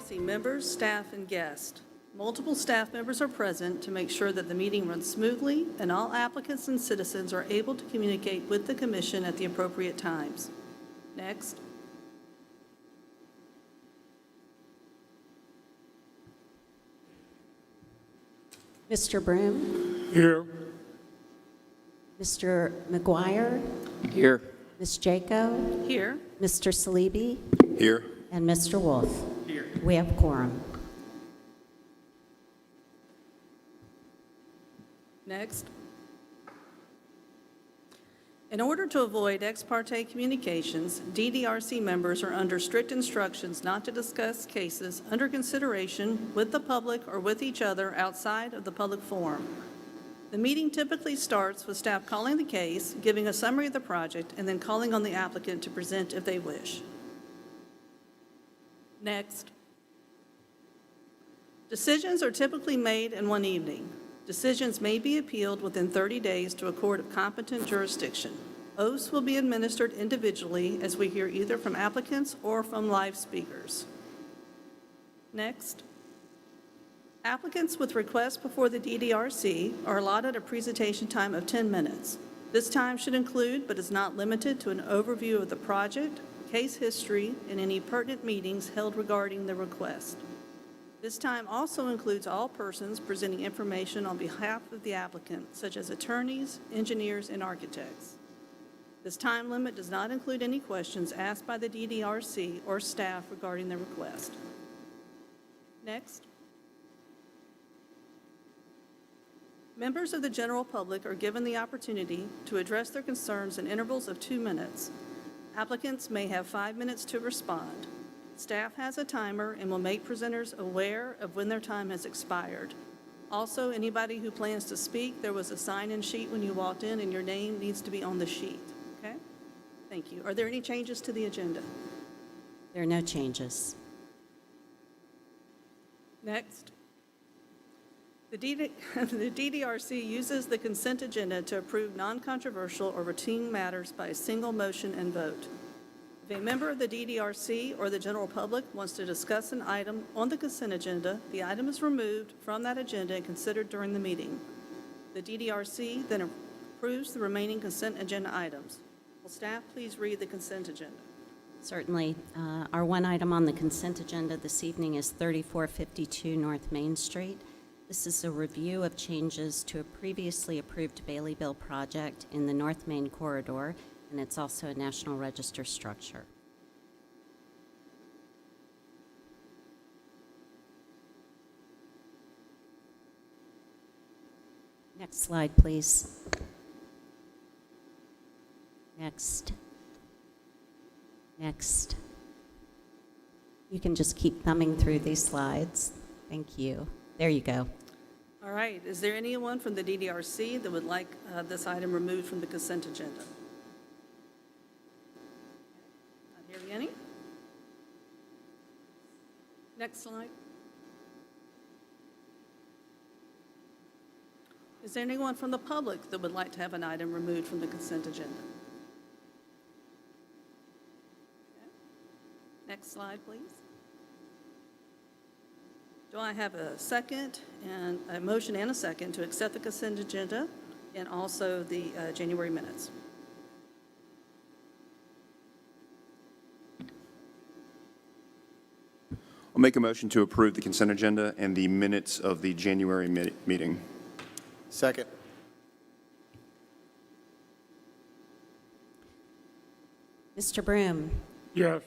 DDRC members, staff, and guests. Multiple staff members are present to make sure that the meeting runs smoothly and all applicants and citizens are able to communicate with the Commission at the appropriate times. Next. Mr. Broom? Here. Mr. McGuire? Here. Ms. Jaco? Here. Mr. Salibi? Here. And Mr. Wolf? Here. We have quorum. Next. In order to avoid ex parte communications, DDRC members are under strict instructions not to discuss cases under consideration with the public or with each other outside of the public forum. The meeting typically starts with staff calling the case, giving a summary of the project, and then calling on the applicant to present if they wish. Next. Decisions are typically made in one evening. Decisions may be appealed within 30 days to a court of competent jurisdiction. Oaths will be administered individually as we hear either from applicants or from live speakers. Next. Applicants with requests before the DDRC are allotted a presentation time of 10 minutes. This time should include, but is not limited to, an overview of the project, case history, and any pertinent meetings held regarding the request. This time also includes all persons presenting information on behalf of the applicant, such as attorneys, engineers, and architects. This time limit does not include any questions asked by the DDRC or staff regarding the request. Next. Members of the general public are given the opportunity to address their concerns in intervals of 2 minutes. Applicants may have 5 minutes to respond. Staff has a timer and will make presenters aware of when their time has expired. Also, anybody who plans to speak, there was a sign-in sheet when you walked in, and your name needs to be on the sheet. Okay? Thank you. Are there any changes to the agenda? There are no changes. Next. The DDRC uses the consent agenda to approve non-controversial or routine matters by a single motion and vote. If a member of the DDRC or the general public wants to discuss an item on the consent agenda, the item is removed from that agenda and considered during the meeting. The DDRC then approves the remaining consent agenda items. Will staff please read the consent agenda? Certainly. Our one item on the consent agenda this evening is 3452 North Main Street. This is a review of changes to a previously approved Baileyville project in the North Main corridor, and it's also a National Register structure. Next slide, please. Next. Next. You can just keep thumbing through these slides. Thank you. There you go. All right. Is there anyone from the DDRC that would like this item removed from the consent agenda? Not hearing any. Next slide. Is there anyone from the public that would like to have an item removed from the consent agenda? Okay. Next slide, please. Do I have a second and a motion and a second to accept the consent agenda and also the January minutes? I'll make a motion to approve the consent agenda and the minutes of the January meeting. Second. Mr. Broom, Yes.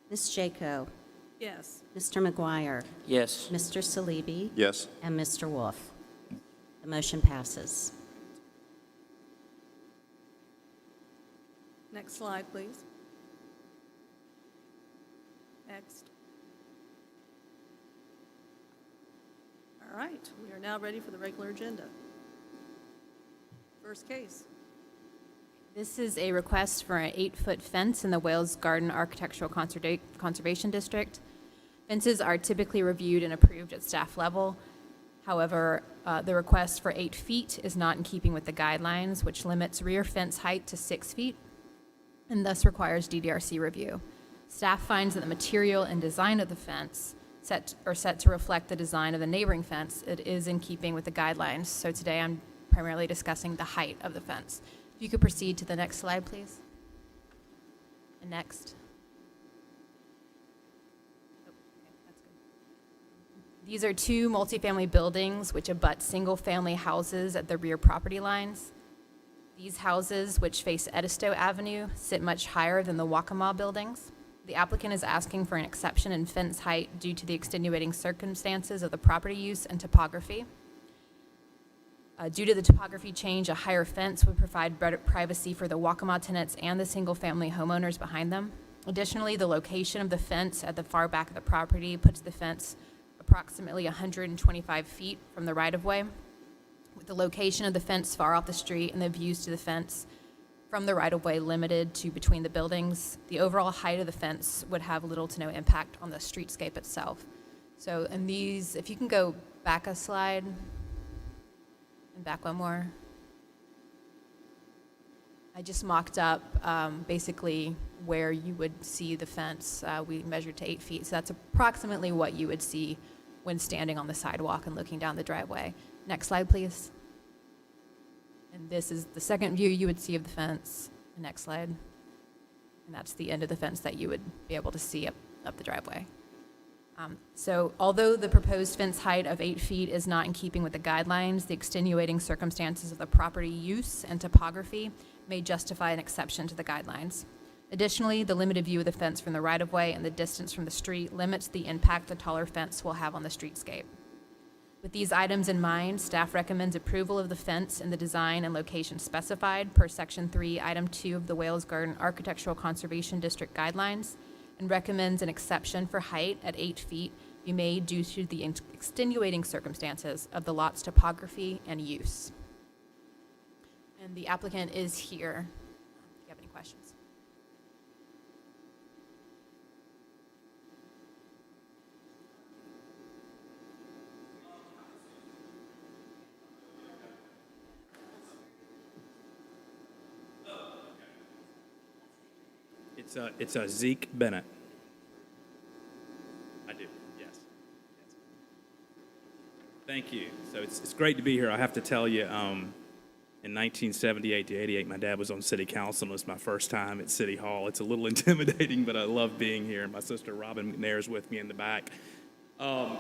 Ms. Jaco, Yes. Mr. McGuire, Yes. Mr. Salibi, Yes. and Mr. Wolf. The motion passes. Next slide, please. Next. All right, we are now ready for the regular agenda. First case. This is a request for an 8-foot fence in the Wales Garden Architectural Conservation District. Fences are typically reviewed and approved at staff level. However, the request for 8 feet is not in keeping with the guidelines, which limits rear fence height to 6 feet and thus requires DDRC review. Staff finds that the material and design of the fence are set to reflect the design of the neighboring fence. It is in keeping with the guidelines. So today I'm primarily discussing the height of the fence. If you could proceed to the next slide, please. And next. Oh, okay, that's good. These are two multifamily buildings which abut single-family houses at the rear property lines. These houses, which face Edisto Avenue, sit much higher than the Waccamaw buildings. The applicant is asking for an exception in fence height due to the extenuating circumstances of the property use and topography. Due to the topography change, a higher fence would provide better privacy for the Waccamaw tenants and the single-family homeowners behind them. Additionally, the location of the fence at the far back of the property puts the fence approximately 125 feet from the right-of-way. With the location of the fence far off the street and the views to the fence from the right-of-way limited to between the buildings, the overall height of the fence would have little to no impact on the streetscape itself. So in these, if you can go back a slide and back one more. I just mocked up basically where you would see the fence. We measured to 8 feet, so that's approximately what you would see when standing on the sidewalk and looking down the driveway. Next slide, please. And this is the second view you would see of the fence. The next slide. And that's the end of the fence that you would be able to see up the driveway. So although the proposed fence height of 8 feet is not in keeping with the guidelines, the extenuating circumstances of the property use and topography may justify an exception to the guidelines. Additionally, the limited view of the fence from the right-of-way and the distance from the street limits the impact the taller fence will have on the streetscape. With these items in mind, staff recommends approval of the fence in the design and location specified per Section 3, Item 2 of the Wales Garden Architectural Conservation District Guidelines, and recommends an exception for height at 8 feet be made due to the extenuating circumstances of the lot's topography and use. And the applicant is here. If you have any questions. It's a Zeke Bennett. I do, yes. Thank you. So it's great to be here. I have to tell you, in 1978 to 88, my dad was on city council, and it was my first time at City Hall. It's a little intimidating, but I love being here. My sister Robin McNair is with me in the back.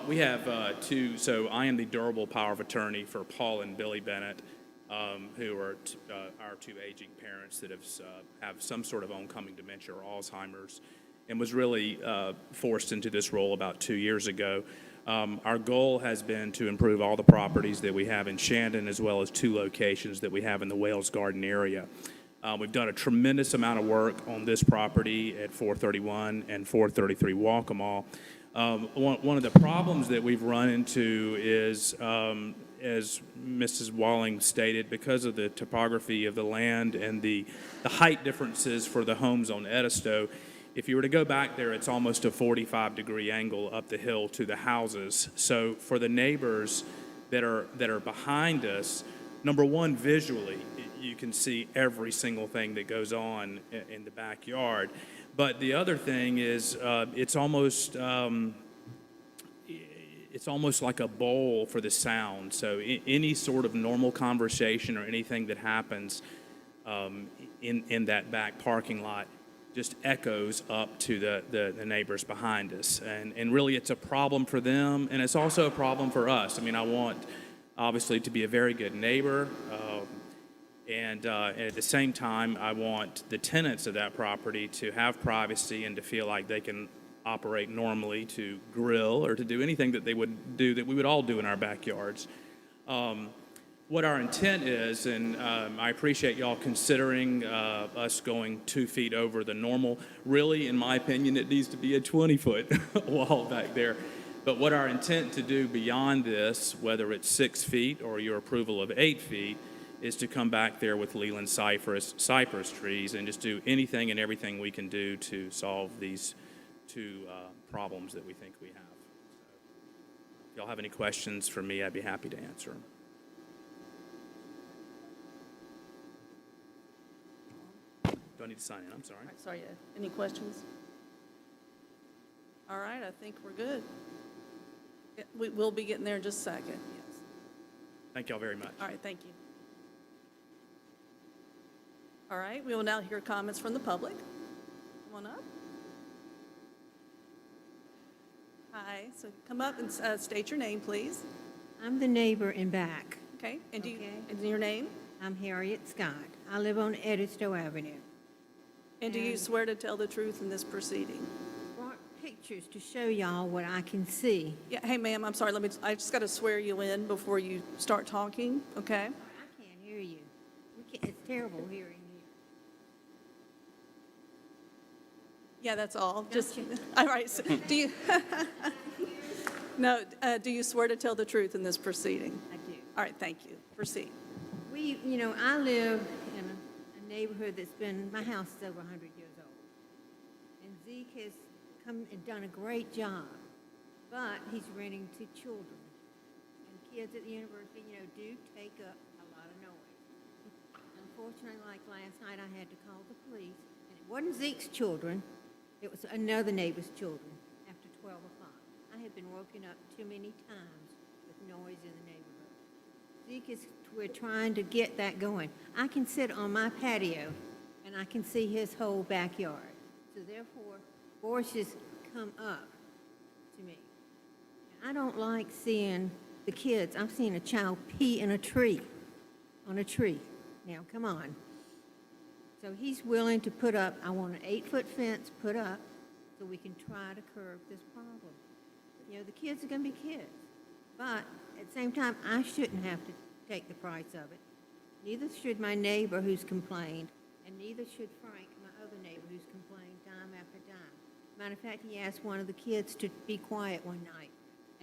We have two, so I am the durable power of attorney for Paul and Billy Bennett, who are our two aging parents that have some sort of oncoming dementia or Alzheimer's, and was really forced into this role about 2 years ago. Our goal has been to improve all the properties that we have in Shandon, as well as 2 locations that we have in the Wales Garden area. We've done a tremendous amount of work on this property at 431 and 433 Waccamaw. One of the problems that we've run into is, as Mrs. Walling stated, because of the topography of the land and the height differences for the homes on Edisto, if you were to go back there, it's almost a 45-degree angle up the hill to the houses. So for the neighbors that are behind us, number one, visually, you can see every single thing that goes on in the backyard. But the other thing is, it's almost like a bowl for the sound. So any sort of normal conversation or anything that happens in that back parking lot just echoes up to the neighbors behind us. And really it's a problem for them, and it's also a problem for us. I mean, I want, obviously, to be a very good neighbor, and at the same time, I want the tenants of that property to have privacy and to feel like they can operate normally, to grill or to do anything that they would do that we would all do in our backyards. What our intent is, and I appreciate y'all considering us going 2 feet over the normal. Really, in my opinion, it needs to be a 20-foot wall back there. But what our intent to do beyond this, whether it's 6 feet or your approval of 8 feet, is to come back there with Leland cypress trees and just do anything and everything we can do to solve these 2 problems that we think we have. So, if y'all have any questions for me, I'd be happy to answer them. Do I need to sign in? I'm sorry. All right, sorry, any questions? All right, I think we're good. We will be getting there in just a second, yes. Thank y'all very much. All right, thank you. All right, we will now hear comments from the public. Come on up. Hi, so come up and state your name, please. I'm the neighbor in back. Okay, and Okay. and your name? I'm Harriet Scott. I live on Edisto Avenue. And do you And- swear to tell the truth in this proceeding? Brought pictures to show y'all what I can see. Yeah, hey, ma'am, I'm sorry, I just got to swear you in before you start talking, okay? I can't hear you. It's terrible hearing you. Yeah, that's all, just, you? all right, so do you, no, do you swear to tell the truth in this proceeding? I do. All right, thank you, proceed. I live in a neighborhood that's been, my house is over 100 years old. And Zeke has come and done a great job, but he's renting to children. And kids at the university, do take up a lot of noise. Unfortunately, like last night, I had to call the police, and it wasn't Zeke's children, it was another neighbor's children after 12 o'clock. I have been woken up too many times with noise in the neighborhood. We're trying to get that going. I can sit on my patio and I can see his whole backyard. So therefore, voices come up to me. And I don't like seeing the kids. I've seen a child pee in a tree, on a tree. Now, come on. So he's willing to put up, I want an 8-foot fence put up so we can try to curb this problem. The kids are going to be kids. But at the same time, I shouldn't have to take the price of it. Neither should my neighbor who's complained, and neither should Frank, my other neighbor who's complained time after time. Matter of fact, he asked one of the kids to be quiet one night,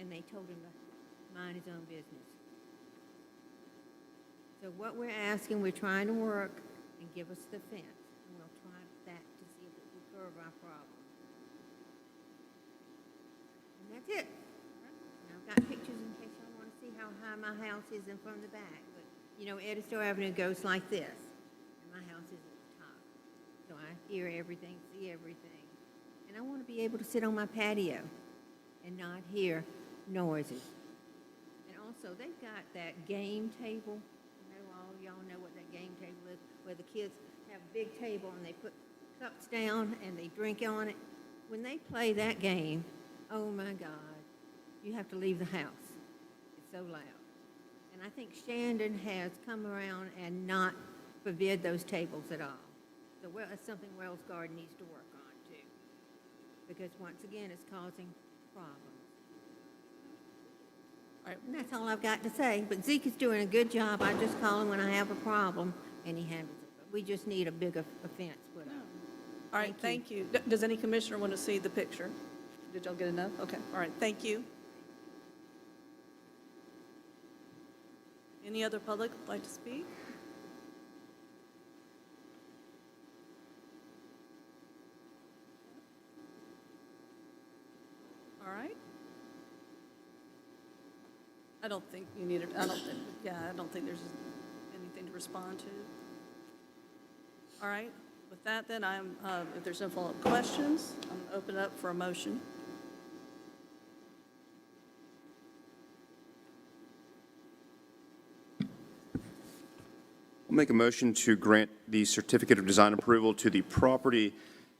and they told him to mind his own business. So what we're asking, we're trying to work and give us the fence, and we'll try that to see if it will curb our problem. And that's it. And I've got pictures in case y'all want to see how high my house is and from the back. But, Edisto Avenue goes like this, and my house is at the top. So I hear everything, see everything. And I want to be able to sit on my patio and not hear noises. And also, they've got that game table. All y'all know what that game table is, where the kids have a big table and they put cups down and they drink on it. When they play that game, oh my God, you have to leave the house. It's so loud. And I think Shandon has come around and not forbid those tables at all. So that's something Wells Garden needs to work on too. Because once again, it's causing problems. All right, And that's all I've got to say. But Zeke is doing a good job. I just call him when I have a problem, and he handles it. But we just need a bigger fence put up. all right, thank you. Does any commissioner want to see the picture? Did y'all get enough? Okay, all right, thank you. Any other public would like to speak? All right. I don't think you need it, I don't think there's anything to respond to. All right, with that then, if there's no follow-up questions, I'm going to open it up for a motion. I'll make a motion to grant the certificate of design approval to the property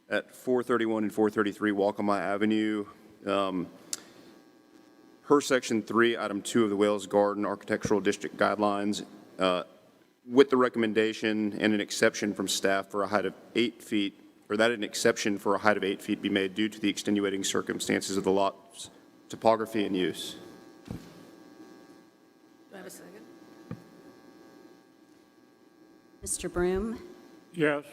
at 431 and 433 Walkama Avenue, per Section 3, Item 2 of the Wales Garden Architectural District Guidelines, with the recommendation and an exception from staff for a height of 8 feet, or that an exception for a height of 8 feet be made due to the extenuating circumstances of the lot's topography and use. Do I have a second? Mr. Broom? Yes.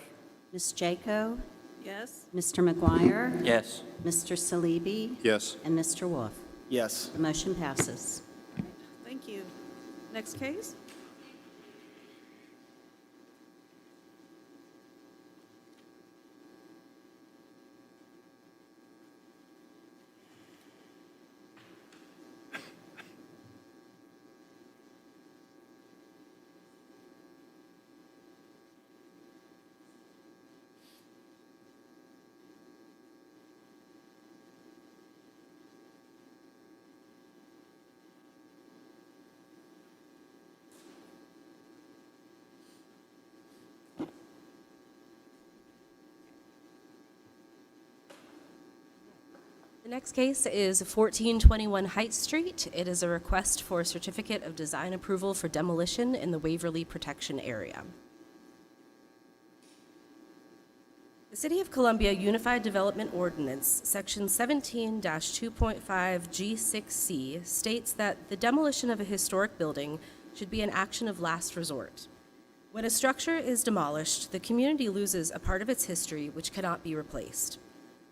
Ms. Jaco? Yes? Mr. McGuire? Yes. Mr. Salibi? Yes. And Mr. Wolf? Yes. The motion passes. Thank you. Next case? The next case is 1421 Heights Street. It is a request for a certificate of design approval for demolition in the Waverly Protection Area. The City of Columbia Unified Development Ordinance, Section 17-2.5 G6C, states that the demolition of a historic building should be an action of last resort. When a structure is demolished, the community loses a part of its history which cannot be replaced.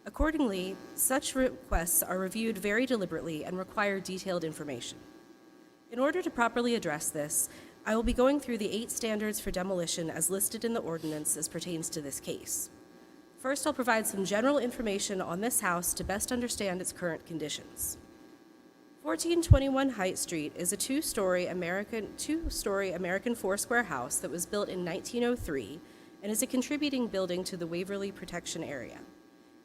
Accordingly, such requests are reviewed very deliberately and require detailed information. In order to properly address this, I will be going through the 8 standards for demolition as listed in the ordinance as pertains to this case. First, I'll provide some general information on this house to best understand its current conditions. 1421 Height Street is a two-story American four-square house that was built in 1903 and is a contributing building to the Waverly Protection Area.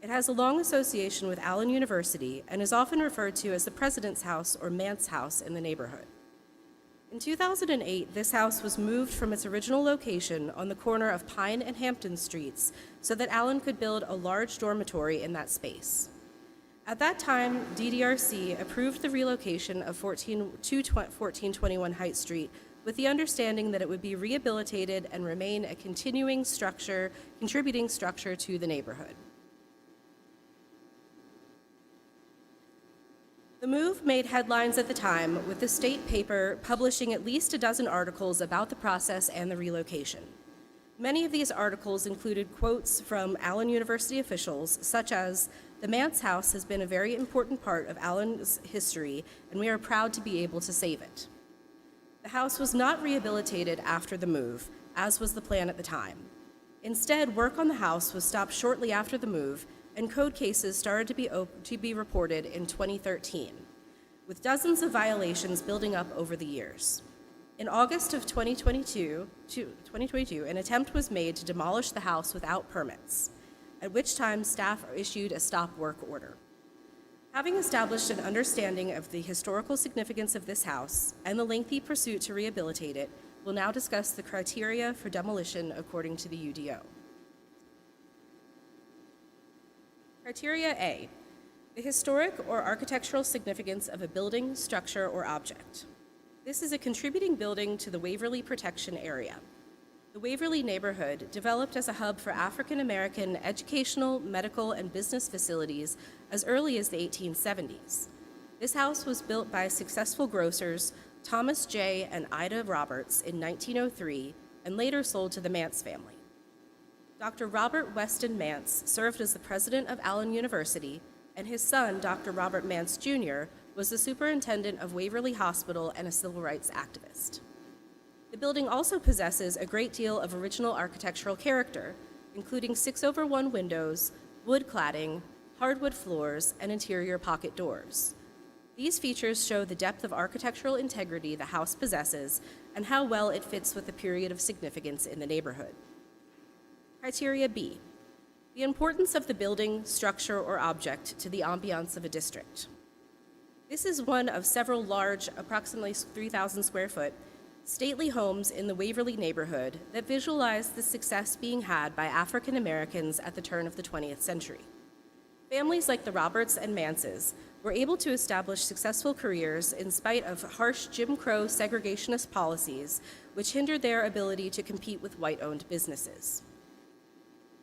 It has a long association with Allen University and is often referred to as the President's House or Manse House in the neighborhood. In 2008, this house was moved from its original location on the corner of Pine and Hampton Streets so that Allen could build a large dormitory in that space. At that time, DDRC approved the relocation of 1421 Height Street with the understanding that it would be rehabilitated and remain a contributing structure to the neighborhood. The move made headlines at the time, with the state paper publishing at least a dozen articles about the process and the relocation. Many of these articles included quotes from Allen University officials, such as, "The Manse House has been a very important part of Allen's history, and we are proud to be able to save it." The house was not rehabilitated after the move, as was the plan at the time. Instead, work on the house was stopped shortly after the move, and code cases started to be reported in 2013, with dozens of violations building up over the years. In August of 2022, an attempt was made to demolish the house without permits, at which time staff issued a stop work order. Having established an understanding of the historical significance of this house and the lengthy pursuit to rehabilitate it, we'll now discuss the criteria for demolition according to the UDO. Criteria A, the historic or architectural significance of a building, structure, or object. This is a contributing building to the Waverly Protection Area. The Waverly neighborhood developed as a hub for African American educational, medical, and business facilities as early as the 1870s. This house was built by successful grocers Thomas J. and Ida Roberts in 1903 and later sold to the Manse family. Dr. Robert Weston Manse served as the president of Allen University, and his son, Dr. Robert Manse Jr., was the superintendent of Waverly Hospital and a civil rights activist. The building also possesses a great deal of original architectural character, including 6/1 windows, wood cladding, hardwood floors, and interior pocket doors. These features show the depth of architectural integrity the house possesses and how well it fits with the period of significance in the neighborhood. Criteria B, the importance of the building, structure, or object to the ambiance of a district. This is one of several large, approximately 3,000 square foot, stately homes in the Waverly neighborhood that visualize the success being had by African Americans at the turn of the 20th century. Families like the Roberts and Manses were able to establish successful careers in spite of harsh Jim Crow segregationist policies, which hindered their ability to compete with white-owned businesses.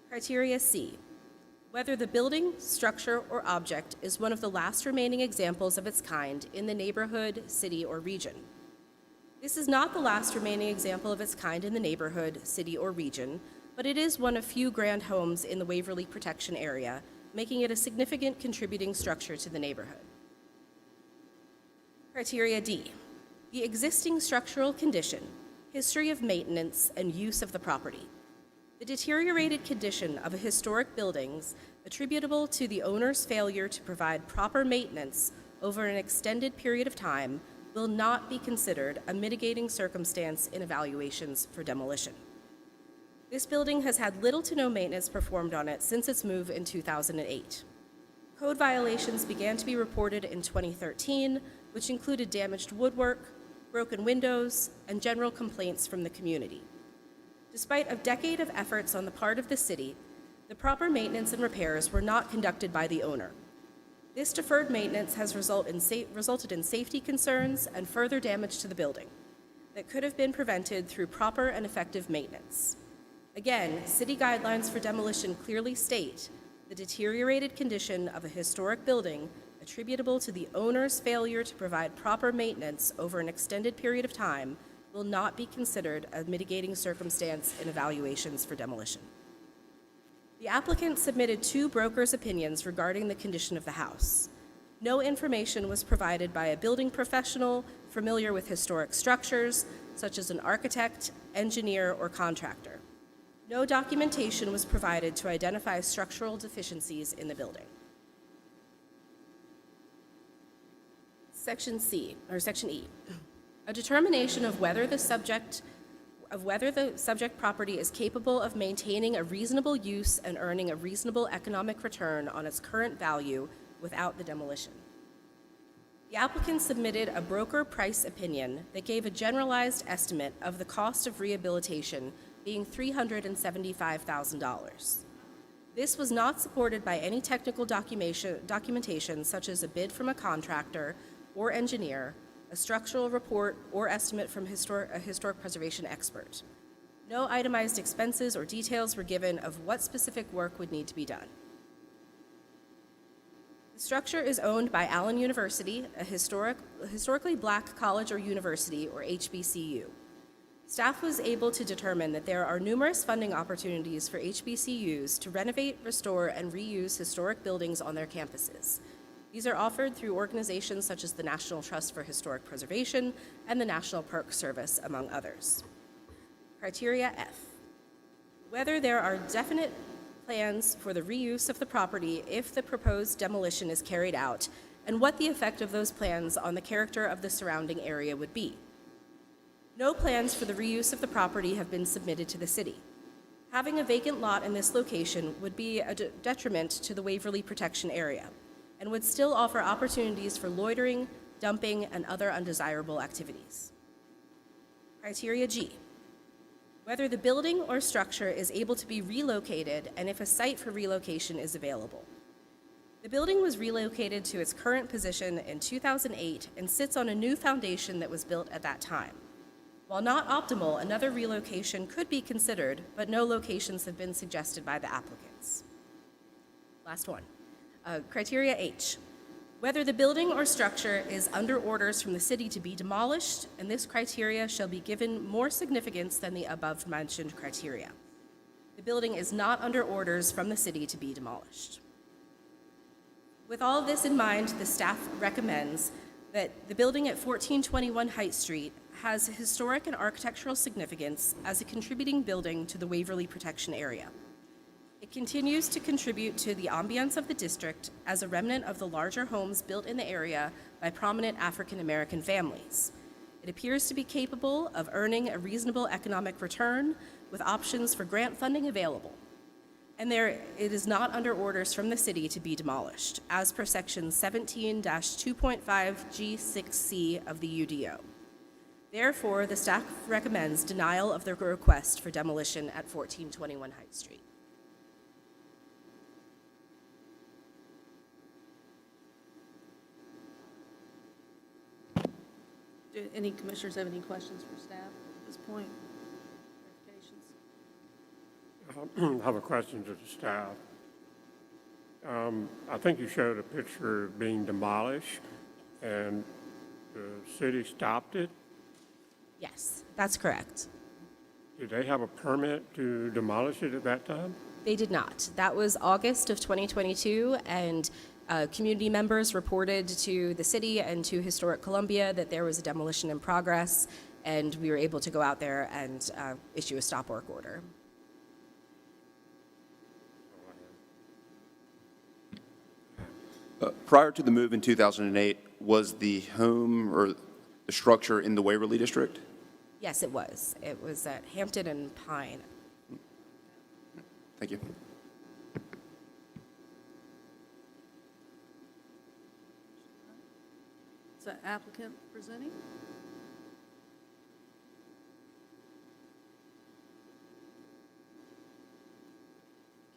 Criteria C, whether the building, structure, or object is one of the last remaining examples of its kind in the neighborhood, city, or region. This is not the last remaining example of its kind in the neighborhood, city, or region, but it is one of few grand homes in the Waverly Protection Area, making it a significant contributing structure to the neighborhood. Criteria D, the existing structural condition, history of maintenance, and use of the property. The deteriorated condition of a historic buildings attributable to the owner's failure to provide proper maintenance over an extended period of time will not be considered a mitigating circumstance in evaluations for demolition. This building has had little to no maintenance performed on it since its move in 2008. Code violations began to be reported in 2013, which included damaged woodwork, broken windows, and general complaints from the community. Despite a decade of efforts on the part of the city, the proper maintenance and repairs were not conducted by the owner. This deferred maintenance has resulted in safety concerns and further damage to the building that could have been prevented through proper and effective maintenance. Again, city guidelines for demolition clearly state the deteriorated condition of a historic building attributable to the owner's failure to provide proper maintenance over an extended period of time will not be considered a mitigating circumstance in evaluations for demolition. The applicant submitted 2 brokers' opinions regarding the condition of the house. No information was provided by a building professional familiar with historic structures, such as an architect, engineer, or contractor. No documentation was provided to identify structural deficiencies in the building. Section E. A determination of whether the subject property is capable of maintaining a reasonable use and earning a reasonable economic return on its current value without the demolition. The applicant submitted a broker price opinion that gave a generalized estimate of the cost of rehabilitation being $375,000. This was not supported by any technical documentation such as a bid from a contractor or engineer, a structural report, or estimate from a historic preservation expert. No itemized expenses or details were given of what specific work would need to be done. The structure is owned by Allen University, a historically black college or university, or HBCU. Staff was able to determine that there are numerous funding opportunities for HBCUs to renovate, restore, and reuse historic buildings on their campuses. These are offered through organizations such as the National Trust for Historic Preservation and the National Park Service, among others. Criteria F. Whether there are definite plans for the reuse of the property if the proposed demolition is carried out, and what the effect of those plans on the character of the surrounding area would be. No plans for the reuse of the property have been submitted to the city. Having a vacant lot in this location would be a detriment to the Waverly Protection Area, and would still offer opportunities for loitering, dumping, and other undesirable activities. Criteria G. Whether the building or structure is able to be relocated and if a site for relocation is available. The building was relocated to its current position in 2008 and sits on a new foundation that was built at that time. While not optimal, another relocation could be considered, but no locations have been suggested by the applicants. Last one. Criteria H. Whether the building or structure is under orders from the city to be demolished, and this criteria shall be given more significance than the above-mentioned criteria. The building is not under orders from the city to be demolished. With all of this in mind, the staff recommends that the building at 1421 Height Street has historic and architectural significance as a contributing building to the Waverly Protection Area. It continues to contribute to the ambience of the district as a remnant of the larger homes built in the area by prominent African American families. It appears to be capable of earning a reasonable economic return with options for grant funding available. And it is not under orders from the city to be demolished, as per section 17-2.5 G6C of the UDO. Therefore, the staff recommends denial of the request for demolition at 1421 Height Street. Do any commissioners have any questions for staff at this point? Clarifications? I have a question to the staff. I think you showed a picture of being demolished, and the city stopped it. Yes, that's correct. Did they have a permit to demolish it at that time? They did not. That was August of 2022, and community members reported to the city and to Historic Columbia that there was a demolition in progress, and we were able to go out there and issue a stop work order. Prior to the move in 2008, was the home or the structure in the Waverly District? Yes, it was. It was at Hampton and Pine. Thank you. Is the applicant presenting?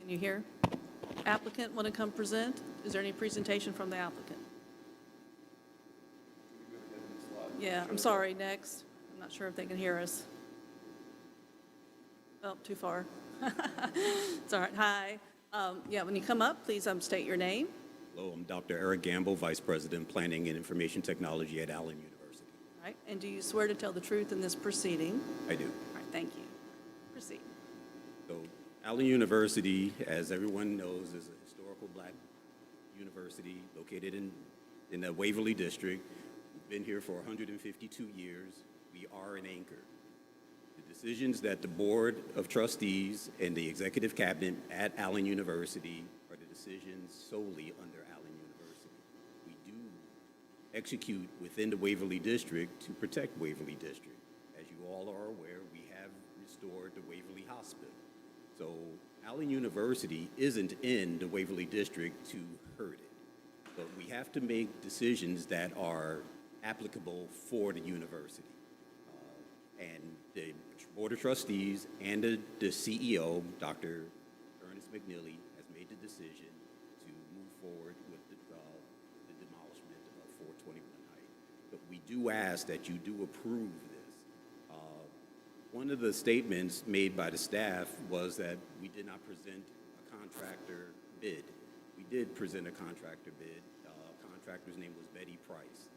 Can you hear? Applicant want to come present? Is there any presentation from the applicant? Yeah, I'm sorry, next. I'm not sure if they can hear us. Oh, too far. It's all right, hi. Yeah, when you come up, please state your name. Hello, I'm Dr. Eric Gamble, Vice President, Planning and Information Technology at Allen University. All right, and do you swear to tell the truth in this proceeding? I do. All right, thank you. Proceed. So, Allen University, as everyone knows, is a historical black university located in the Waverly District. We've been here for 152 years. We are an anchor. The decisions that the Board of Trustees and the Executive Cabinet at Allen University are the decisions solely under Allen University. We do execute within the Waverly District to protect Waverly District. As you all are aware, we have restored the Waverly Hospital. So Allen University isn't in the Waverly District to hurt it, but we have to make decisions that are applicable for the university. And the Board of Trustees and the CEO, Dr. Ernest McNeely, has made the decision to move forward with the demolishment of 421 Height. But we do ask that you do approve this. One of the statements made by the staff was that we did not present a contractor bid. We did present a contractor bid. Contractor's name was Betty Price.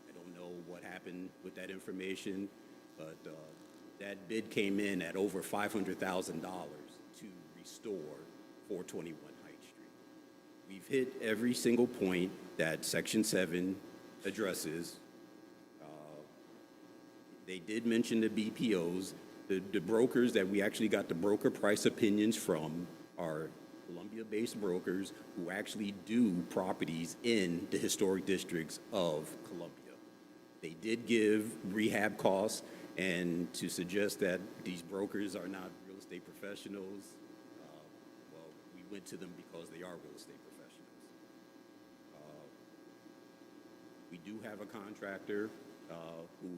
I don't know what happened with that information, but that bid came in at over $500,000 to restore 421 Height Street. We've hit every single point that Section 7 addresses. They did mention the BPOs. The brokers that we actually got the broker price opinions from are Columbia-based brokers who actually do properties in the historic districts of Columbia. They did give rehab costs, and to suggest that these brokers are not real estate professionals, well, we went to them because they are real estate professionals. We do have a contractor who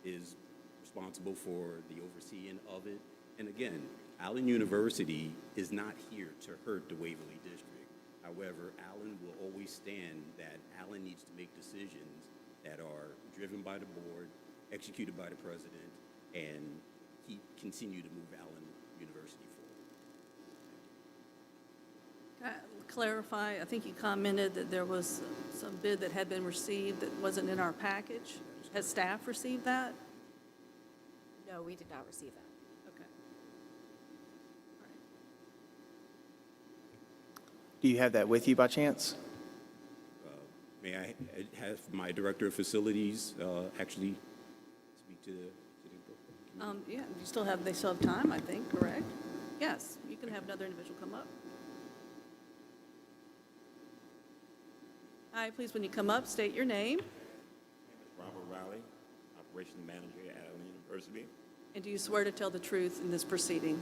is responsible for the overseeing of it. And again, Allen University is not here to hurt the Waverly District. However, Allen will always stand that Allen needs to make decisions that are driven by the board, executed by the president, and continue to move Allen University forward. Can I clarify? I think you commented that there was some bid that had been received that wasn't in our package. Has staff received that? No, we did not receive that. Okay. All right. Do you have that with you by chance? May I have my Director of Facilities actually speak to the committee? Yeah, they still have time, I think, correct? Yes, you can have another individual come up. Hi, please, when you come up, state your name. Robert Riley, Operations Manager at Allen University. And do you swear to tell the truth in this proceeding?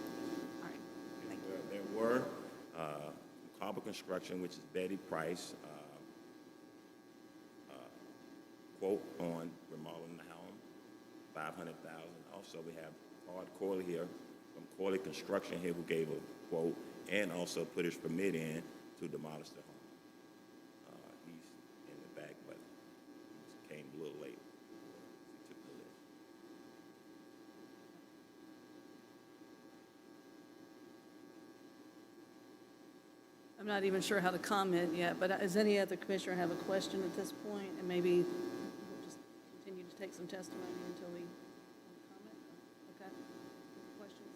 All right, thank you. There were Cobble Construction, which is Betty Price, quote on remodeling the home, $500,000. Also, we have Todd Corley here from Corley Construction here who gave a quote and also put his permit in to demolish the home. He's in the back, but he came a little late. He took the list. I'm not even sure how to comment yet, but does any other commissioner have a question at this point? And maybe we'll just continue to take some testimony until we comment? Okay? Questions?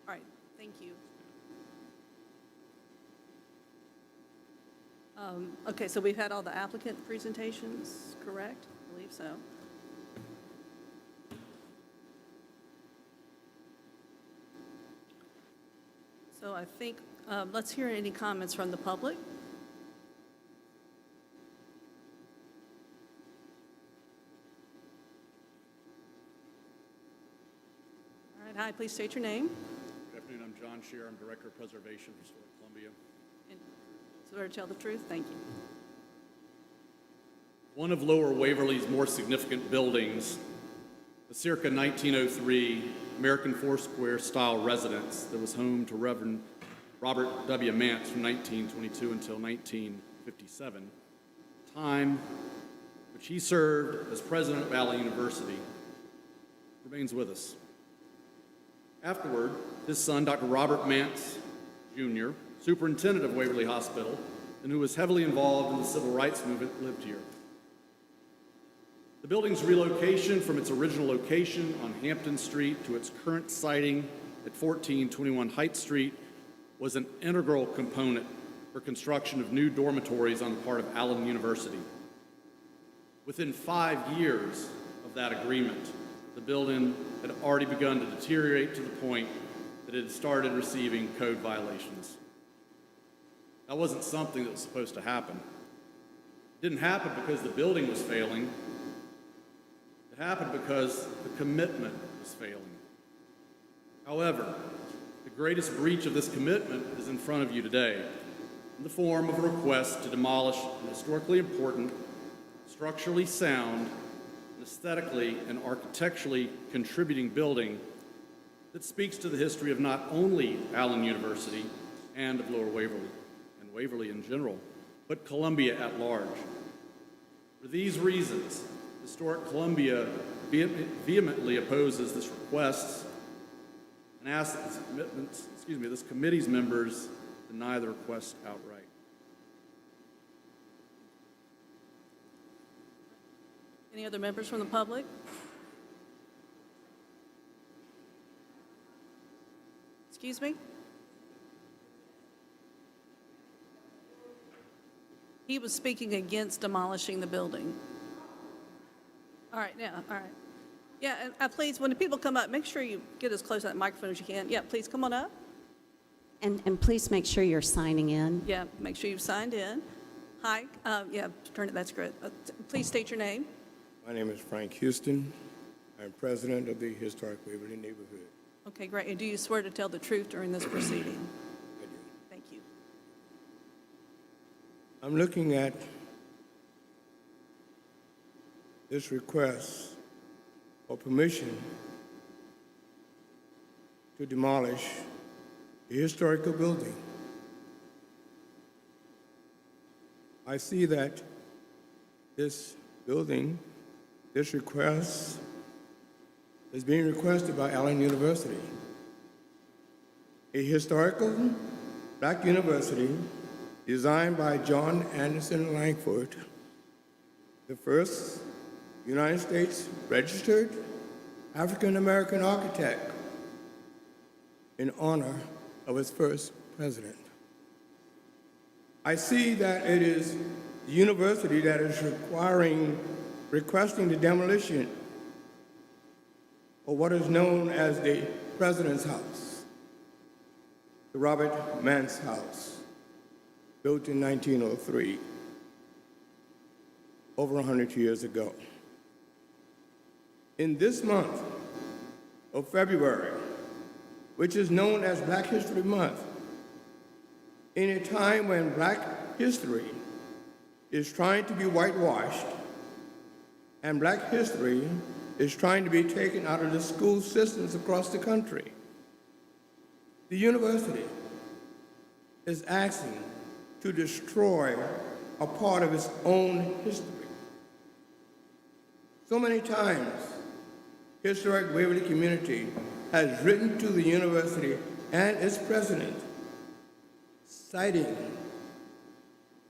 All right, thank you. Okay, so we've had all the applicant presentations, correct? I believe so. So I think, let's hear any comments from the public. All right, hi, please state your name. Good afternoon, I'm John Shear, I'm Director of Preservation for Historic Columbia. And swear to tell the truth, thank you. One of Lower Waverly's more significant buildings, the circa 1903 American Foursquare-style residence that was home to Reverend Robert W. Mance from 1922 until 1957, time which he served as president of Allen University, remains with us. Afterward, his son, Dr. Robert Mance, Jr., superintendent of Waverly Hospital, and who was heavily involved in the civil rights movement, lived here. The building's relocation from its original location on Hampton Street to its current siting at 1421 Heights Street was an integral component for construction of new dormitories on the part of Allen University. Within 5 years of that agreement, the building had already begun to deteriorate to the point that it had started receiving code violations. That wasn't something that was supposed to happen. It didn't happen because the building was failing. It happened because the commitment was failing. However, the greatest breach of this commitment is in front of you today, in the form of a request to demolish an historically important, structurally sound, and aesthetically and architecturally contributing building that speaks to the history of not only Allen University and of Lower Waverly, and Waverly in general, but Columbia at large. For these reasons, Historic Columbia vehemently opposes this request and asks that this committee's members deny the request outright. Any other members from the public? Excuse me? He was speaking against demolishing the building. All right, now, all right. Yeah, and please, when the people come up, make sure you get as close to that microphone as you can. Yeah, please come on up. And please make sure you're signing in. Yeah, make sure you've signed in. Hi, yeah, turn it, that's great. Please state your name. My name is Frank Houston. I'm president of the Historic Waverly Neighborhood. Okay, great. And do you swear to tell the truth during this proceeding? I do. Thank you. I'm looking at this request for permission to demolish the historical building. I see that this building, this request, is being requested by Allen University, a historical black university designed by John Anderson Langford, the first United States registered African-American architect, in honor of its first president. I see that it is the university that is requesting the demolition of what is known as the President's House, the Robert Mance House, built in 1903, over 100 years ago. In this month of February, which is known as Black History Month, in a time when black history is trying to be whitewashed and black history is trying to be taken out of the school systems across the country, the university is asking to destroy a part of its own history. So many times, Historic Waverly community has written to the university and its president, citing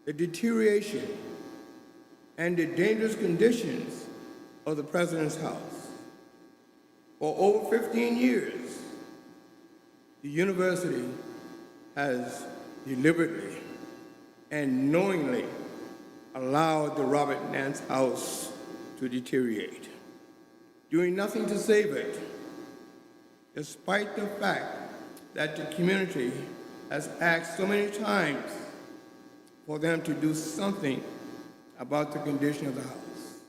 the deterioration and the dangerous conditions of the President's House. For over 15 years, the university has deliberately and knowingly allowed the Robert Mance House to deteriorate, doing nothing to save it, despite the fact that the community has asked so many times for them to do something about the condition of the house.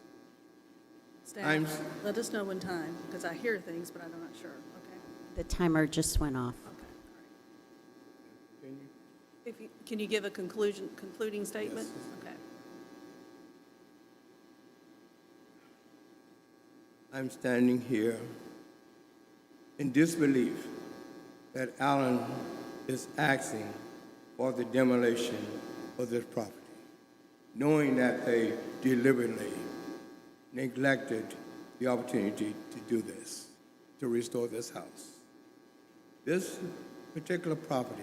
Staff, let us know when time, because I hear things, but I'm not sure. Okay. The timer just went off. Okay. All right. Can you give a concluding statement? Yes. Okay. I'm standing here in disbelief that Allen is asking for the demolition of this property, knowing that they deliberately neglected the opportunity to do this, to restore this house. This particular property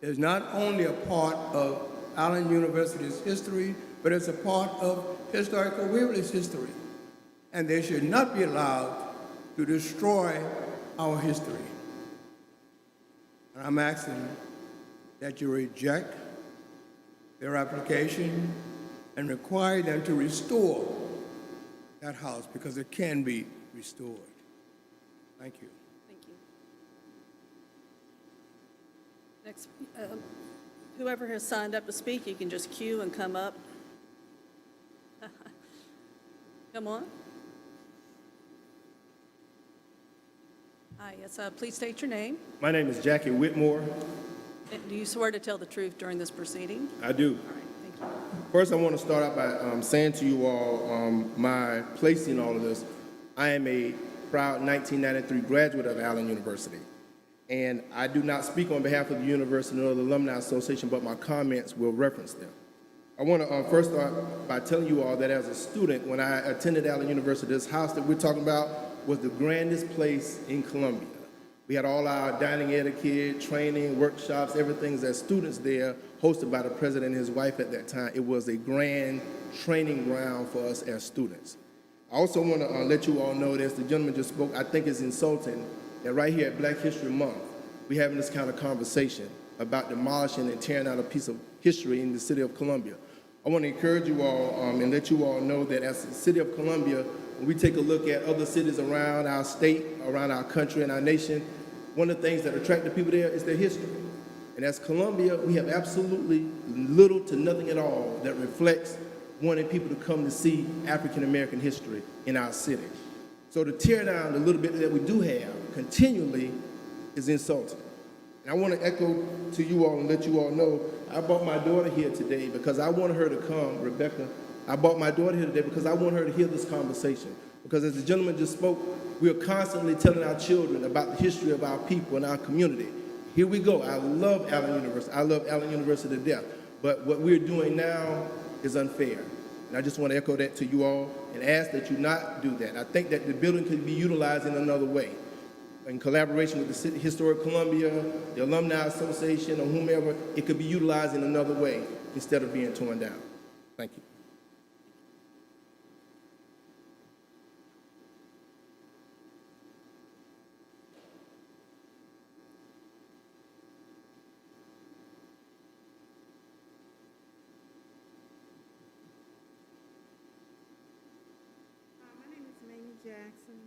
is not only a part of Allen University's history, but it's a part of Historical Waverly's history. And they should not be allowed to destroy our history. And I'm asking that you reject their application and require them to restore that house because it can be restored. Thank you. Thank you. Next, whoever has signed up to speak, you can just queue and come up. Come on. Hi, yes, please state your name. My name is Jackie Whitmore. And do you swear to tell the truth during this proceeding? I do. All right, thank you. First, I want to start out by saying to you all my place in all of this. I am a proud 1993 graduate of Allen University. And I do not speak on behalf of the university or the Alumni Association, but my comments will reference them. I want to first start by telling you all that as a student, when I attended Allen University, this house that we're talking about was the grandest place in Columbia. We had all our dining etiquette, training, workshops, everything as students there, hosted by the president and his wife at that time. It was a grand training ground for us as students. I also want to let you all know, as the gentleman just spoke, I think it's insulting that right here at Black History Month, we're having this kind of conversation about demolishing and tearing out a piece of history in the city of Columbia. I want to encourage you all and let you all know that as the city of Columbia, when we take a look at other cities around our state, around our country and our nation, one of the things that attract the people there is their history. And as Columbia, we have absolutely little to nothing at all that reflects wanting people to come to see African-American history in our city. So to tear down the little bit that we do have continually is insulting. And I want to echo to you all and let you all know, I brought my daughter here today because I want her to come, Rebecca. I brought my daughter here today because I want her to hear this conversation. Because as the gentleman just spoke, we are constantly telling our children about the history of our people and our community. Here we go. I love Allen University. I love Allen University to death. But what we're doing now is unfair. And I just want to echo that to you all and ask that you not do that. I think that the building could be utilized in another way. In collaboration with the City Historic Columbia, the Alumni Association, or whomever, it could be utilized in another way instead of being torn down. Thank you. My name is Mamie Jackson.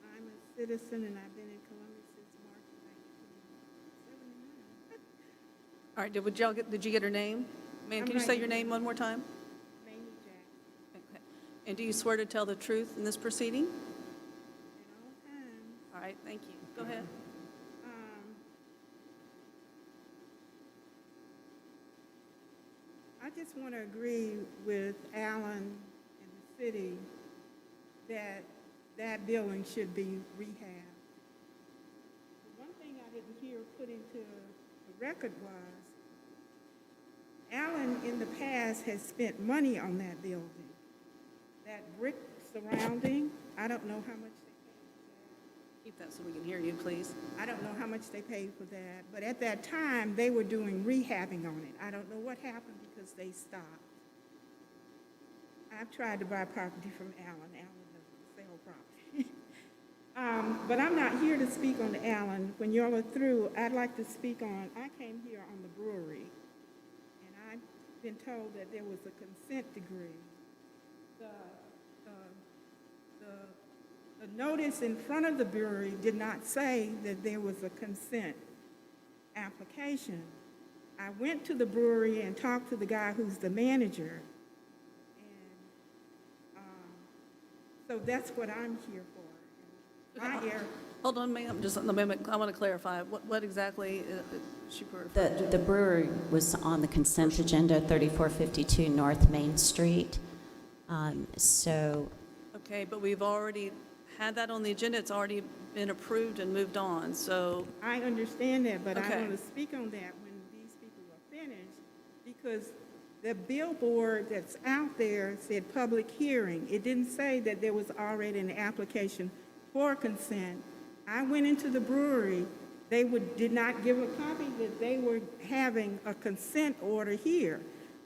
I'm a citizen and I've been in Columbia since March of 1979. All right, did you get her name? Ma'am, can you say your name one more time? Mamie Jackson. Okay. And do you swear to tell the truth in this proceeding? At all times. All right, thank you. Go ahead. I just want to agree with Allen and the city that that building should be rehabbed. The one thing I didn't hear put into the record was Allen in the past has spent money on that building. That brick surrounding, I don't know how much they paid for that. Keep that so we can hear you, please. I don't know how much they paid for that, but at that time, they were doing rehabbing on it. I don't know what happened because they stopped. I've tried to buy property from Allen. Allen doesn't sell property. But I'm not here to speak on the Allen. When y'all are through, I'd like to speak on, I came here on the brewery, and I've been told that there was a consent decree. The notice in front of the brewery did not say that there was a consent application. I went to the brewery and talked to the guy who's the manager, and so that's what I'm here for. Hold on, ma'am, just a moment. I want to clarify. What exactly she referred to? The brewery was on the consent agenda, 3452 North Main Street. So Okay, but we've already had that on the agenda. It's already been approved and moved on, so, I understand that, but I Okay. want to speak on that when these people are finished, because the billboard that's out there said public hearing. It didn't say that there was already an application for consent. I went into the brewery. They did not give a copy that they were having a consent order here.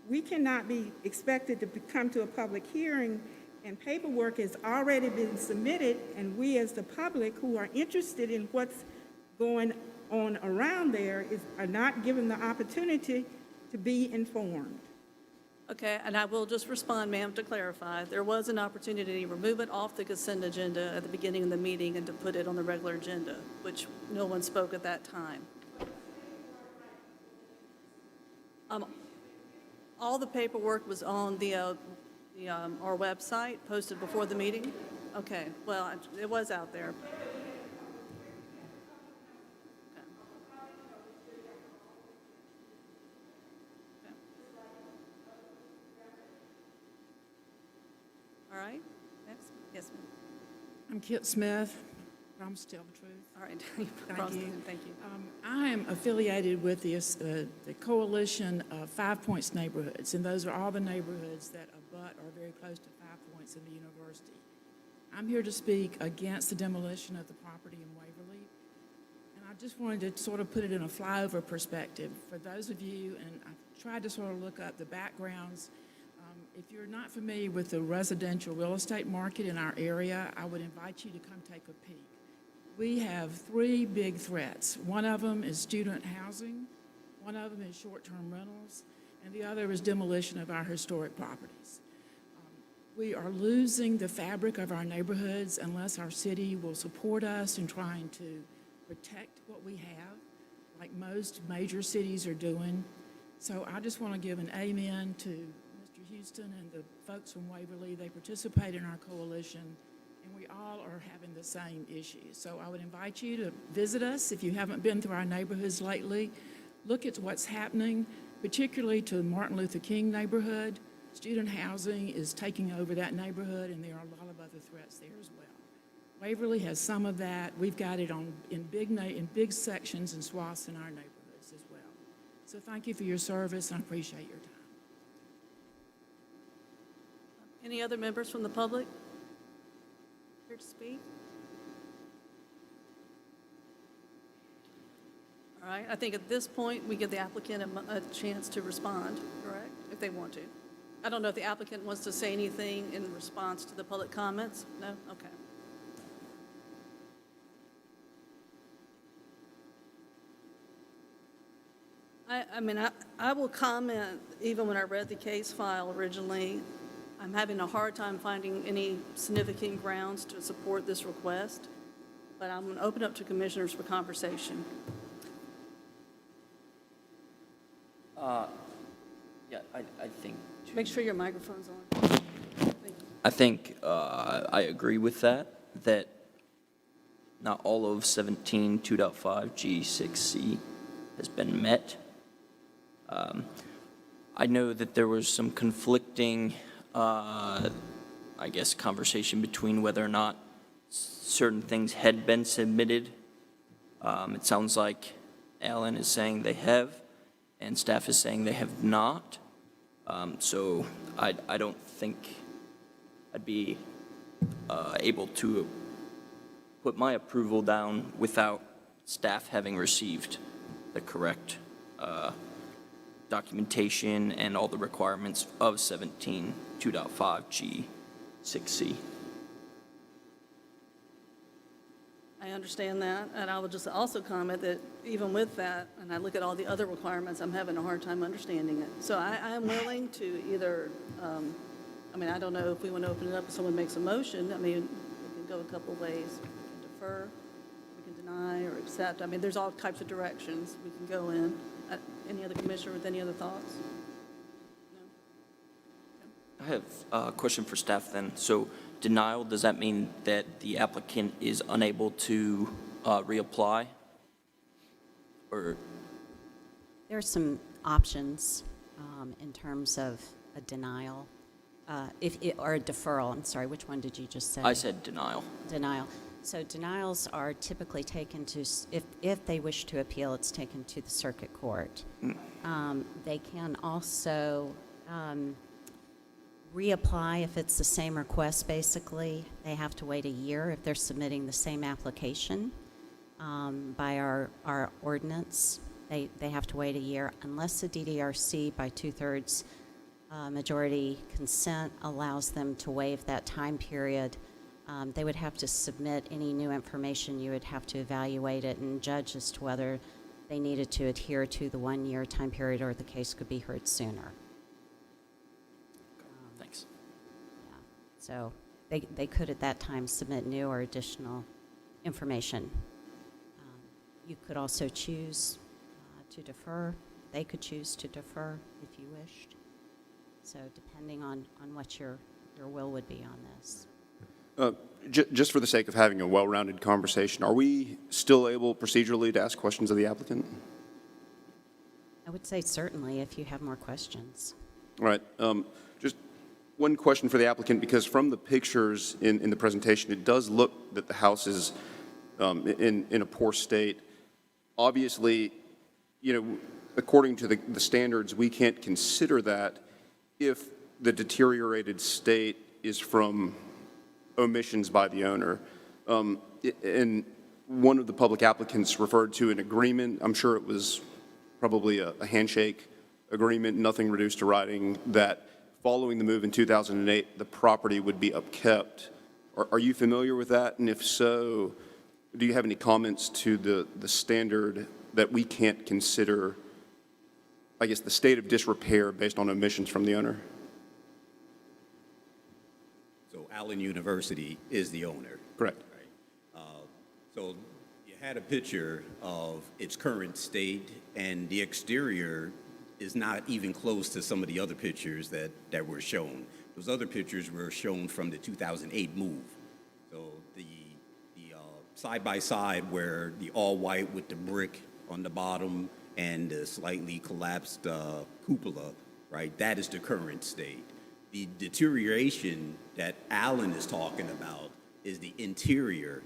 We cannot be expected to come to a public hearing and paperwork has already been submitted, and we as the public who are interested in what's going on around there are not given the opportunity to be informed. okay, and I will just respond, ma'am, to clarify. There was an opportunity to remove it off the consent agenda at the beginning of the meeting and to put it on the regular agenda, which no one spoke at that time. All the paperwork was on our website, posted before the meeting? Okay, well, it was out there. Okay. All right, next, yes, ma'am. I'm Kit Smith. Promise to tell the truth. All right. Thank you. I am affiliated with the coalition of 5 Points neighborhoods, and those are all the neighborhoods that abut or are very close to 5 Points in the university. I'm here to speak against the demolition of the property in Waverly, and I just wanted to sort of put it in a flyover perspective for those of you, and I tried to sort of look up the backgrounds. If you're not familiar with the residential real estate market in our area, I would invite you to come take a peek. We have 3 big threats. One of them is student housing, one of them is short-term rentals, and the other is demolition of our historic properties. We are losing the fabric of our neighborhoods unless our city will support us in trying to protect what we have, like most major cities are doing. So I just want to give an amen to Mr. Houston and the folks from Waverly. They participate in our coalition, and we all are having the same issues. So I would invite you to visit us if you haven't been through our neighborhoods lately. Look at what's happening, particularly to the Martin Luther King neighborhood. Student housing is taking over that neighborhood, and there are a lot of other threats there as well. Waverly has some of that. We've got it in big sections and swaths in our neighborhoods as well. So thank you for your service, and I appreciate your time. Any other members from the public here to speak? All right, I think at this point, we give the applicant a chance to respond, correct, if they want to. I don't know if the applicant wants to say anything in response to the public comments? No? Okay. I will comment, even when I read the case file originally, I'm having a hard time finding any significant grounds to support this request, but I'm going to open up to commissioners for conversation. Yeah, I think. Make sure your microphone's on. Thank you. I think I agree with that not all of 17.2.5 G6C has been met. I know that there was some conflicting, I guess, conversation between whether or not certain things had been submitted. It sounds like Alan is saying they have, and staff is saying they have not. So I don't think I'd be able to put my approval down without staff having received the correct documentation and all the requirements of 17.2.5 G6C. I understand that, and I would just also comment that even with that, and I look at all the other requirements, I'm having a hard time understanding it. So I am willing to either, I don't know if we want to open it up if someone makes a motion. We can go a couple of ways. We can defer, we can deny or accept. There's all types of directions we can go in. Any other commissioner with any other thoughts? No? I have a question for staff then. So denial, does that mean that the applicant is unable to reapply? Or There are some options in terms of a denial. or a deferral, I'm sorry, which one did you just say? I said denial. Denial. So denials are typically taken to, if they wish to appeal, it's taken to the circuit court. They can also reapply if it's the same request, basically. They have to wait a year if they're submitting the same application by our ordinance. They have to wait a year unless the DDRC by 2/3 majority consent allows them to waive that time period. They would have to submit any new information. You would have to evaluate it and judge as to whether they needed to adhere to the 1-year time period or the case could be heard sooner. Thanks. Yeah. So they could at that time submit new or additional information. You could also choose to defer. They could choose to defer if you wished. So depending on what your will would be on this. Just for the sake of having a well-rounded conversation, are we still able procedurally to ask questions of the applicant? I would say certainly if you have more questions. All right. Just one question for the applicant, because from the pictures in the presentation, it does look that the house is in a poor state. Obviously, according to the standards, we can't consider that if the deteriorated state is from omissions by the owner. And one of the public applicants referred to an agreement. I'm sure it was probably a handshake agreement, nothing reduced to writing, that following the move in 2008, the property would be upkept. Are you familiar with that? And if so, do you have any comments to the standard that we can't consider, I guess, the state of disrepair based on omissions from the owner? So Allen University is the owner. Correct. Right? So you had a picture of its current state, and the exterior is not even close to some of the other pictures that were shown. Those other pictures were shown from the 2008 move. So the side-by-side where the all-white with the brick on the bottom and the slightly collapsed cupola, right, that is the current state. The deterioration that Allen is talking about is the interior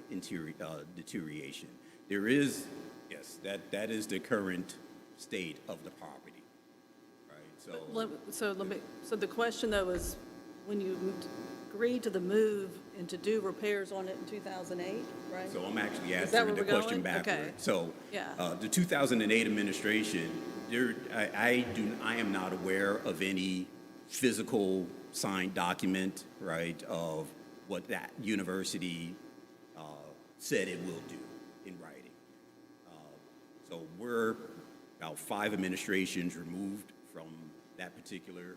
deterioration. There is, yes, that is the current state of the property, right? So the question though is, when you agreed to the move and to do repairs on it in 2008, right? So I'm actually Is that answering the where we're question going? backward. Okay. So Yeah. the 2008 administration, I am not aware of any physical signed document, right, of what that university said it will do in writing. So we're about 5 administrations removed from that particular,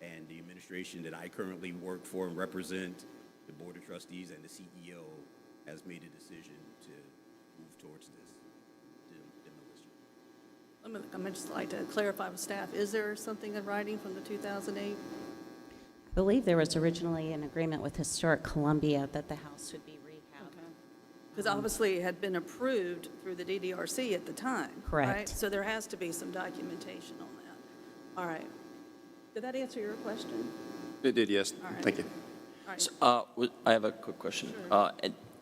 and the administration that I currently work for and represent, the Board of Trustees and the CEO, has made a decision to move towards this demolition. I'm just like to clarify with staff, is there something in writing from the 2008? I believe there was originally an agreement with Historic Columbia that the house would be rehabbed. Because obviously it had been approved through the DDRC at the time. Correct. Right? So there has to be some documentation on that. All right. Did that answer your question? It did, yes. All right. Thank you. All right. So, I have a quick question.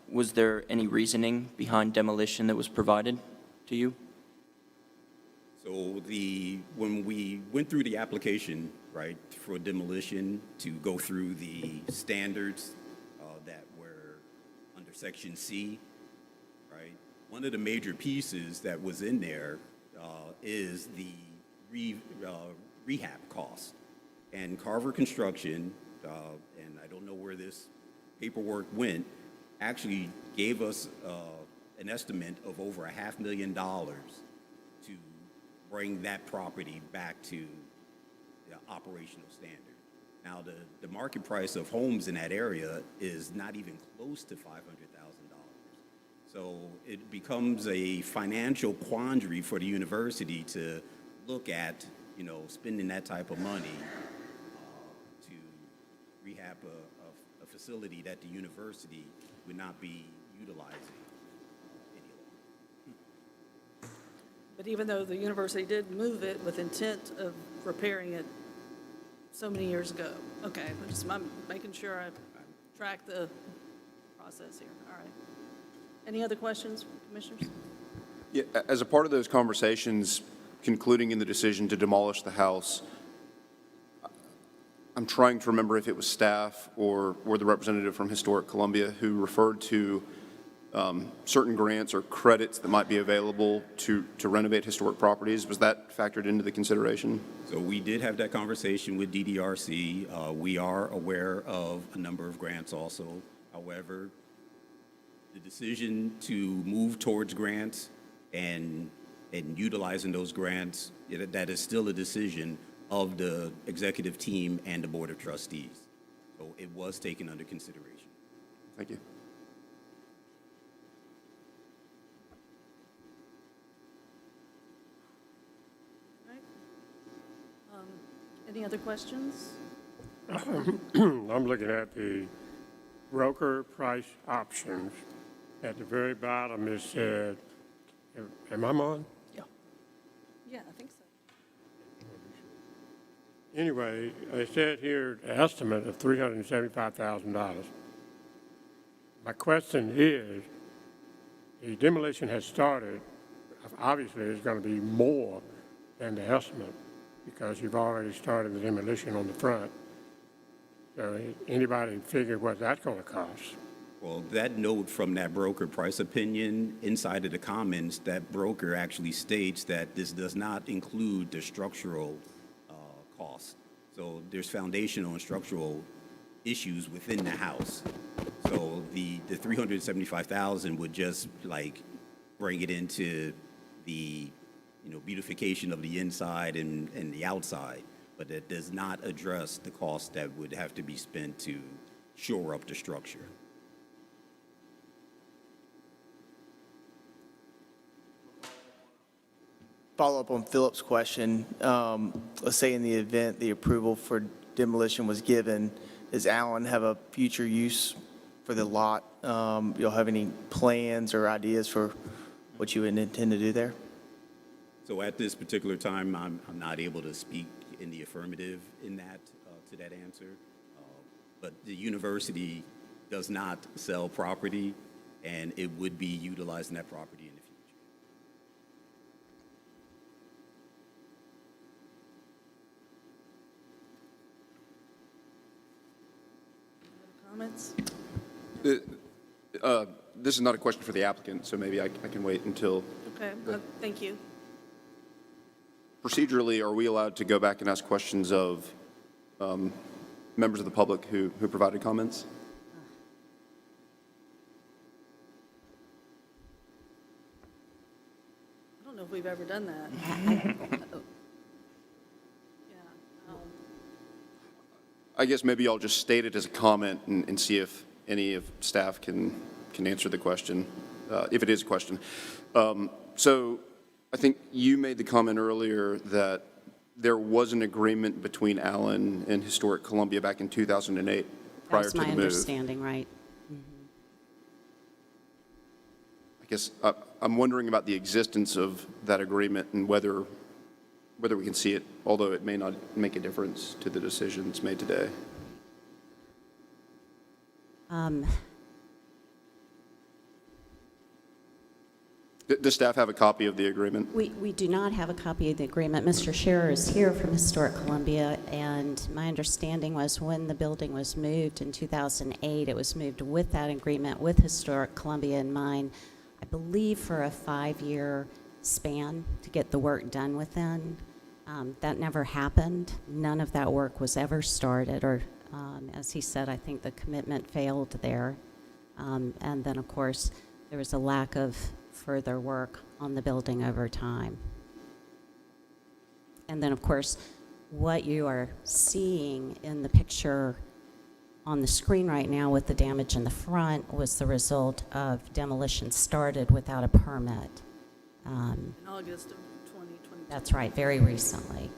Was there any reasoning behind demolition that was provided to you? So when we went through the application, right, for demolition to go through the standards that were under Section C, right, one of the major pieces that was in there is the rehab cost. And Carver Construction, and I don't know where this paperwork went, actually gave us an estimate of over $500,000 to bring that property back to the operational standard. Now, the market price of homes in that area is not even close to $500,000. So it becomes a financial quandary for the university to look at, spending that type of money to rehab a facility that the university would not be utilizing any longer. But even though the university did move it with intent of repairing it so many years ago. Okay, I'm making sure I track the process here. All right. Any other questions, commissioners? Yeah, as a part of those conversations, concluding in the decision to demolish the house, I'm trying to remember if it was staff or the representative from Historic Columbia who referred to certain grants or credits that might be available to renovate historic properties. Was that factored into the consideration? So we did have that conversation with DDRC. We are aware of a number of grants also. However, the decision to move towards grants and utilizing those grants, that is still a decision of the executive team and the Board of Trustees. So it was taken under consideration. Thank you. Any other questions? I'm looking at the broker price options. At the very bottom, it said, am I on? Yeah, I think so. Anyway, it said here, an estimate of $375,000. My question is, the demolition has started. Obviously, it's going to be more than the estimate because you've already started the demolition on the front. So anybody figure what that's going to cost? Well, that note from that broker price opinion, inside of the comments, that broker actually states that this does not include the structural costs. So there's foundational and structural issues within the house. So the $375,000 would just like bring it into the beautification of the inside and the outside, but it does not address the cost that would have to be spent to shore up the structure. Follow up on Philip's question. Let's say in the event the approval for demolition was given, does Allen have a future use for the lot? You'll have any plans or ideas for what you would intend to do there? So at this particular time, I'm not able to speak in the affirmative in that, to that answer. But the university does not sell property, and it would be utilizing that property in the future. Comments? This is not a question for the applicant, so maybe I can wait until. Okay, thank you. Procedurally, are we allowed to go back and ask questions of members of the public who provided comments? I don't know if we've ever done that. I guess maybe I'll just state it as a comment and see if any of staff can answer the question, if it is a question. So I think you made the comment earlier that there was an agreement between Allen and Historic Columbia back in 2008 prior to the move. That's my understanding, right? I guess I'm wondering about the existence of that agreement and whether we can see it, although it may not make a difference to the decisions made today. Does staff have a copy of the agreement? We do not have a copy of the agreement. Mr. Scherer is here from Historic Columbia, and my understanding was when the building was moved in 2008, it was moved with that agreement with Historic Columbia in mind, I believe for a 5-year span to get the work done within. That never happened. None of that work was ever started, or as he said, I think the commitment failed there. And then, of course, there was a lack of further work on the building over time. And then, of course, what you are seeing in the picture on the screen right now with the damage in the front was the result of demolition started without a permit. In August of 2022. That's right, very recently.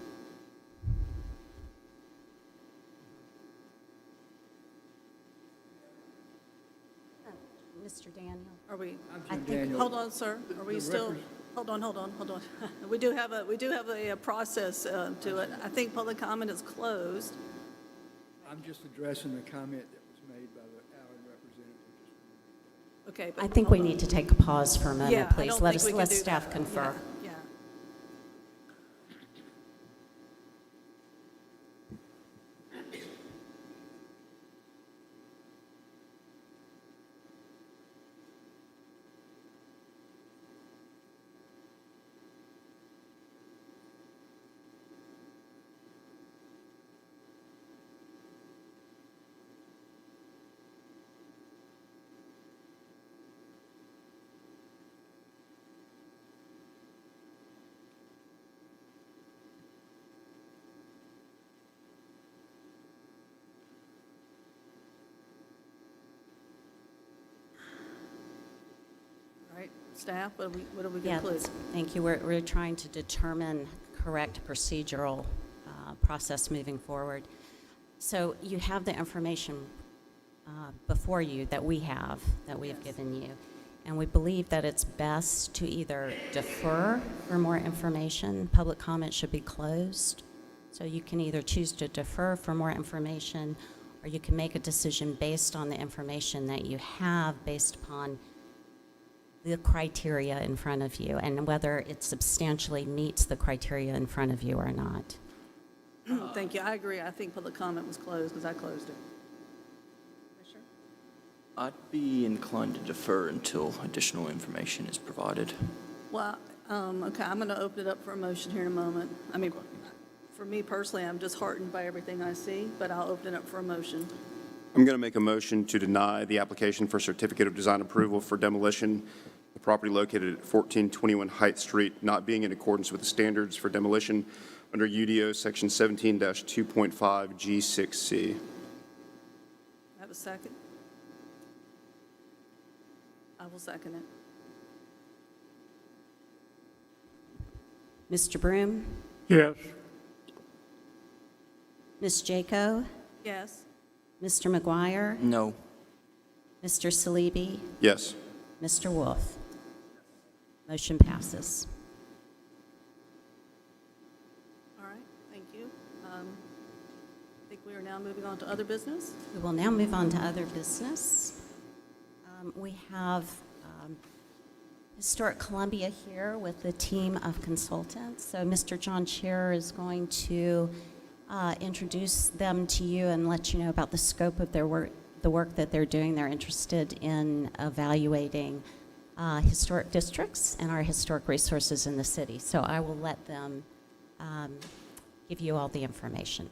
Mr. Daniel? Are we, I'm I Jim think, Daniel. hold on, sir. Are we The still, Hold on. We do have a process to it. I think public comment is closed. I'm just addressing the comment that was made by the Allen representative. Okay. I think we need to take a pause for a moment, Yeah, I please. don't Let think us, we can let do staff that. confer. Yeah. All right, staff, what do we Yeah, conclude? thank you. We're trying to determine correct procedural process moving forward. So you have the information before you that we have given you. And we believe that it's best to either defer for more information. Public comment should be closed. So you can either choose to defer for more information, or you can make a decision based on the information that you have based upon the criteria in front of you and whether it substantially meets the criteria in front of you or not. Thank you. I agree. I think public comment was closed because I closed it. Commissioner? I'd be inclined to defer until additional information is provided. Well, okay, I'm going to open it up for a motion here in a moment. I mean, for me personally, I'm disheartened by everything I see, but I'll open it up for a motion. I'm going to make a motion to deny the application for certificate of design approval for demolition, the property located at 1421 Height Street, not being in accordance with the standards for demolition under UDO Section 17-2.5 G6C. Have a second? I will second it. Mr. Broom? Yes. Ms. Jaco? Yes. Mr. McGuire? No. Mr. Salibi? Yes. Mr. Wolf? Motion passes. All right, thank you. I think we are now moving on to other business. We will now move on to other business. We have Historic Columbia here with the team of consultants. So Mr. John Chair is going to introduce them to you and let you know about the scope of their work, the work that they're doing. They're interested in evaluating historic districts and our historic resources in the city. So I will let them give you all the information.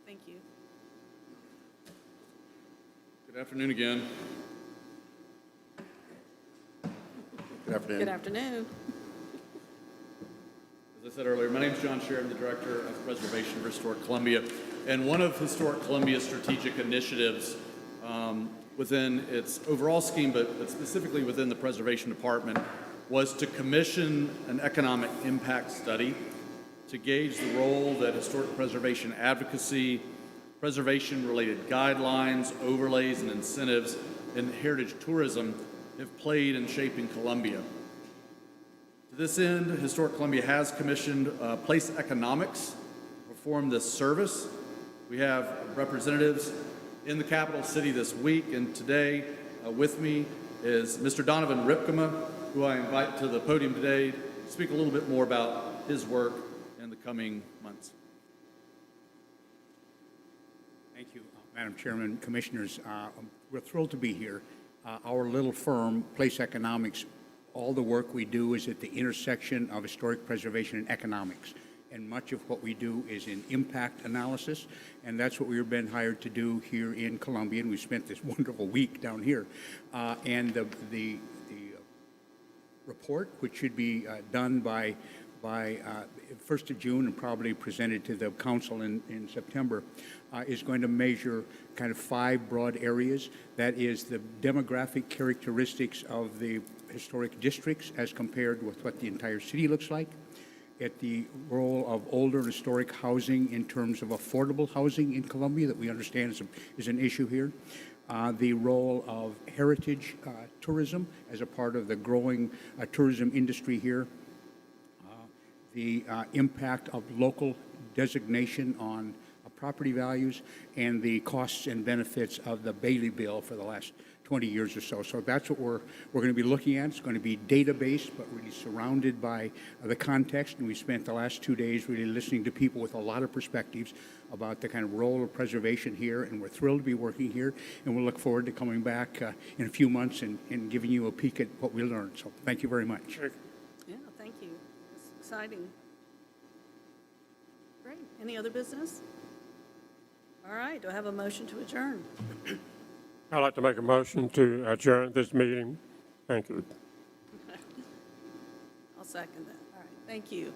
Thank you. Good afternoon again. Good afternoon. Good afternoon. As I said earlier, my name is John Scher. I'm the Director of Preservation for Historic Columbia. And one of Historic Columbia's strategic initiatives within its overall scheme, but specifically within the Preservation Department, was to commission an economic impact study to gauge the role that historic preservation advocacy, preservation-related guidelines, overlays, and incentives in heritage tourism have played in shaping Columbia. To this end, Historic Columbia has commissioned Place Economics to perform this service. We have representatives in the capital city this week, and today with me is Mr. Donovan Ripkema, who I invite to the podium today to speak a little bit more about his work in the coming months. Thank you, Madam Chairman, Commissioners. We're thrilled to be here. Our little firm, Place Economics, all the work we do is at the intersection of historic preservation and economics. And much of what we do is in impact analysis, and that's what we've been hired to do here in Columbia, and we spent this wonderful week down here. And the report, which should be done by 1st of June and probably presented to the council in September, is going to measure kind of 5 broad areas. That is the demographic characteristics of the historic districts as compared with what the entire city looks like, at the role of older historic housing in terms of affordable housing in Columbia that we understand is an issue here, the role of heritage tourism as a part of the growing tourism industry here, the impact of local designation on property values and the costs and benefits of the Bailey bill for the last 20 years or so. So that's what we're going to be looking at. It's going to be data-based, but really surrounded by the context. And we spent the last 2 days really listening to people with a lot of perspectives about the kind of role of preservation here. And we're thrilled to be working here. And we'll look forward to coming back in a few months and giving you a peek at what we learned. So thank you very much. Yeah, thank you. It's exciting. Great. Any other business? All right, do I have a motion to adjourn? I'd like to make a motion to adjourn this meeting. Thank you. I'll second that. All right, thank you.